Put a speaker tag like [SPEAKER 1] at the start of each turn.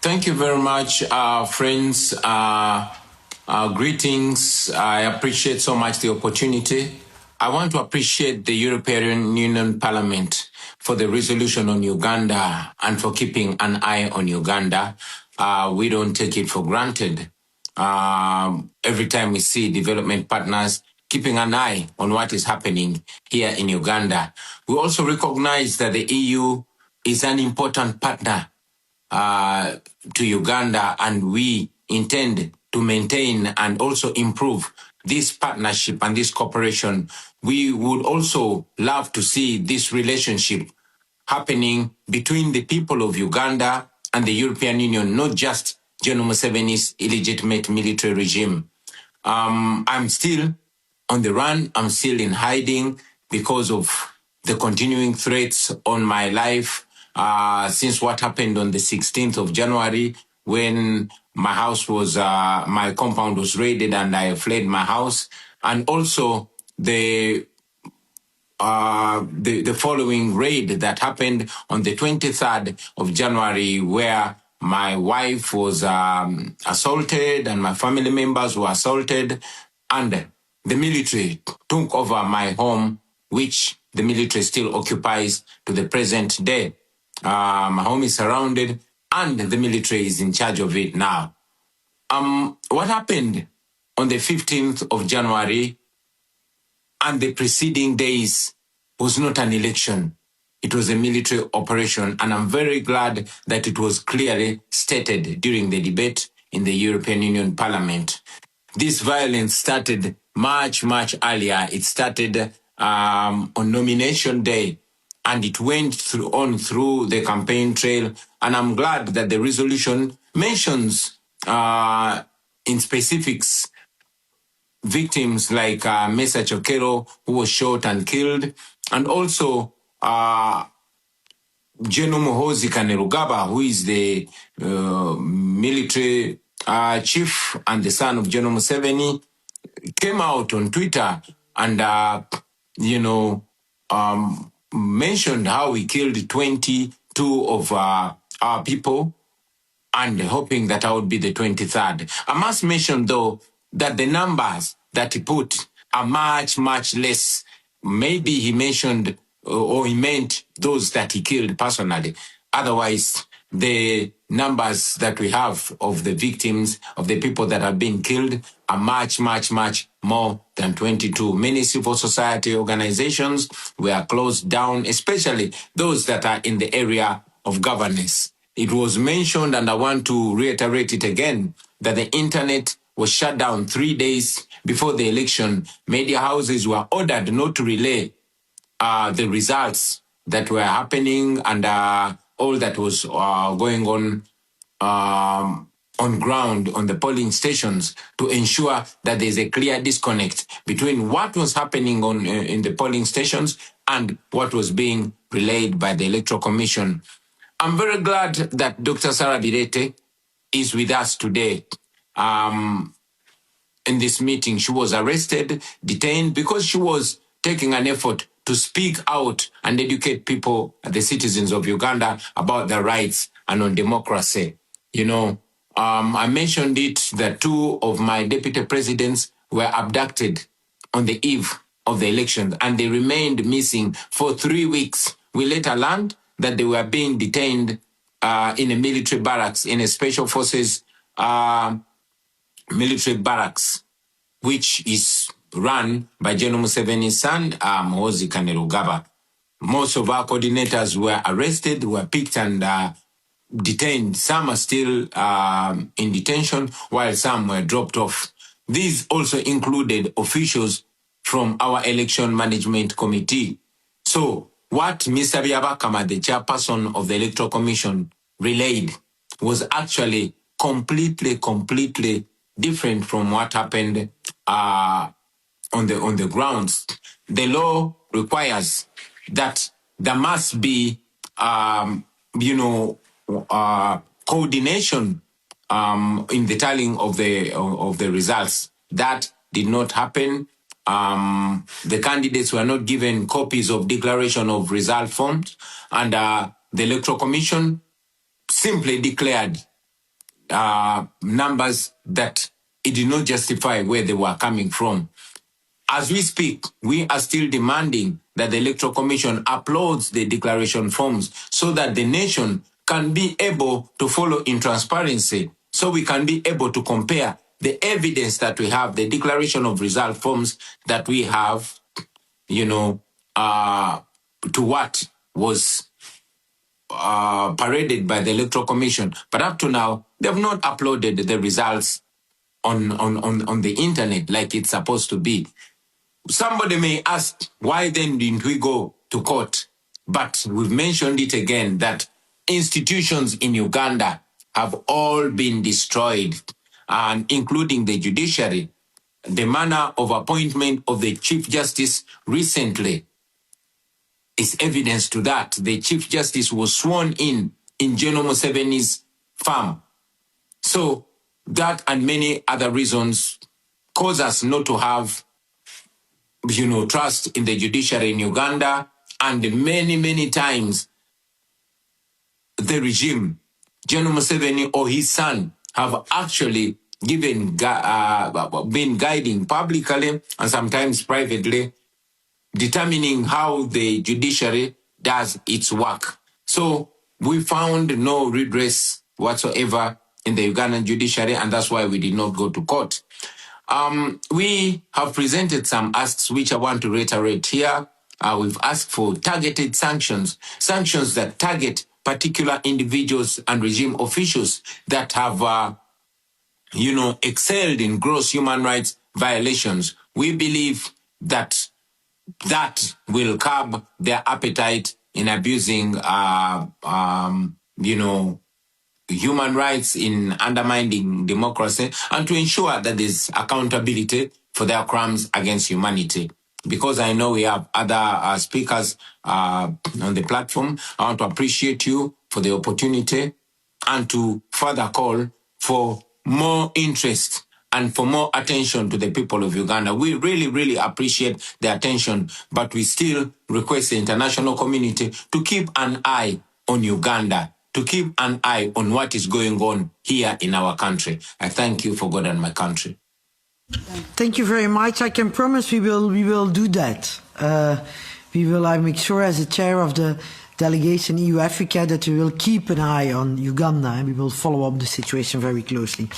[SPEAKER 1] Thank you very much, friends. Greetings. I appreciate so much the opportunity. I want to appreciate the European Union Parliament for the resolution on Uganda and for keeping an eye on Uganda. We don't take it for granted. Every time we see development partners keeping an eye on what is happening here in Uganda. We also recognize that the EU is an important partner to Uganda, and we intend to maintain and also improve this partnership and this cooperation. We would also love to see this relationship happening between the people of Uganda and the European Union, not just General Museveni's illegitimate military regime. I'm still on the run. I'm still in hiding because of the continuing threats on my life since what happened on the 16th of January when my house was, my compound was raided and I fled my house. And also the following raid that happened on the 23rd of January, where my wife was assaulted and my family members were assaulted, and the military took over my home, which the military still occupies to the present day. My home is surrounded and the military is in charge of it now. What happened on the 15th of January and the preceding days was not an election. It was a military operation, and I'm very glad that it was clearly stated during the debate in the European Union Parliament. This violence started much earlier. It started on nomination day, and it went through the campaign trail, and I'm glad that the resolution mentions in specifics victims like Mesa Chokero, who was shot and killed, and also General Muhoozi Kainerugaba, who is the military chief and the son of General Museveni, came out on Twitter and, mentioned how he killed 22 of our people, and hoping that I would be the 23rd. I must mention, though, that the numbers that he put are much less. Maybe he mentioned or he meant those that he killed personally. Otherwise, the numbers that we have of the victims, of the people that have been killed, are much more than 22. Many civil society organizations were closed down, especially those that are in the area of governance. It was mentioned, and I want to reiterate it again, that the internet was shut down 3 days before the election. Media houses were ordered not to relay the results that were happening and all that was going on ground on the polling stations, to ensure that there's a clear disconnect between what was happening in the polling stations and what was being relayed by the Electoral Commission. I'm very glad that Dr. Sarah Birete is with us today. In this meeting, she was arrested, detained, because she was taking an effort to speak out and educate people, the citizens of Uganda, about their rights and on democracy. I mentioned it that 2 of my deputy presidents were abducted on the eve of the elections, and they remained missing for 3 weeks. We later learned that they were being detained in a military barracks, in a special forces military barracks, which is run by General Museveni's son, Muhoozi Kainerugaba. Most of our coordinators were arrested, were picked and detained. Some are still in detention, while some were dropped off. These also included officials from our election management committee. So what Mr. Byabakama, the chairperson of the Electoral Commission, relayed was actually completely different from what happened on the grounds. The law requires that there must be, coordination in the tallying of the results. That did not happen. The candidates were not given copies of declaration of result forms, and the Electoral Commission simply declared numbers that it did not justify where they were coming from. As we speak, we are still demanding that the Electoral Commission uploads the declaration forms so that the nation can be able to follow in transparency, so we can be able to compare the evidence that we have, the declaration of result forms that we have, to what was paraded by the Electoral Commission. But up to now, they have not uploaded the results on the internet like it's supposed to be. Somebody may ask, why then didn't we go to court? But we've mentioned it again that institutions in Uganda have all been destroyed, and including the judiciary. The manner of appointment of the Chief Justice recently is evidence to that. The Chief Justice was sworn in General Museveni's farm. So that and many other reasons cause us not to have trust in the judiciary in Uganda, and many times the regime, General Museveni or his son, have actually been guiding publicly and sometimes privately, determining how the judiciary does its work. So we found no redress whatsoever in the Ugandan judiciary, and that's why we did not go to court. We have presented some asks, which I want to reiterate here. We've asked for targeted sanctions that target particular individuals and regime officials that have, excelled in gross human rights violations. We believe that will curb their appetite in abusing, human rights, in undermining democracy, and to ensure that there's accountability for their crimes against humanity. Because I know we have other speakers on the platform, I want to appreciate you for the opportunity and to further call for more interest and for more attention to the people of Uganda. We really appreciate the attention, but we still request the international community to keep an eye on Uganda, to keep an eye on what is going on here in our country. I thank you for God and my country.
[SPEAKER 2] Thank you very much. I can promise we will do that. I make sure as the chair of the delegation EU Africa that we will keep an eye on Uganda and we will follow up the situation very closely.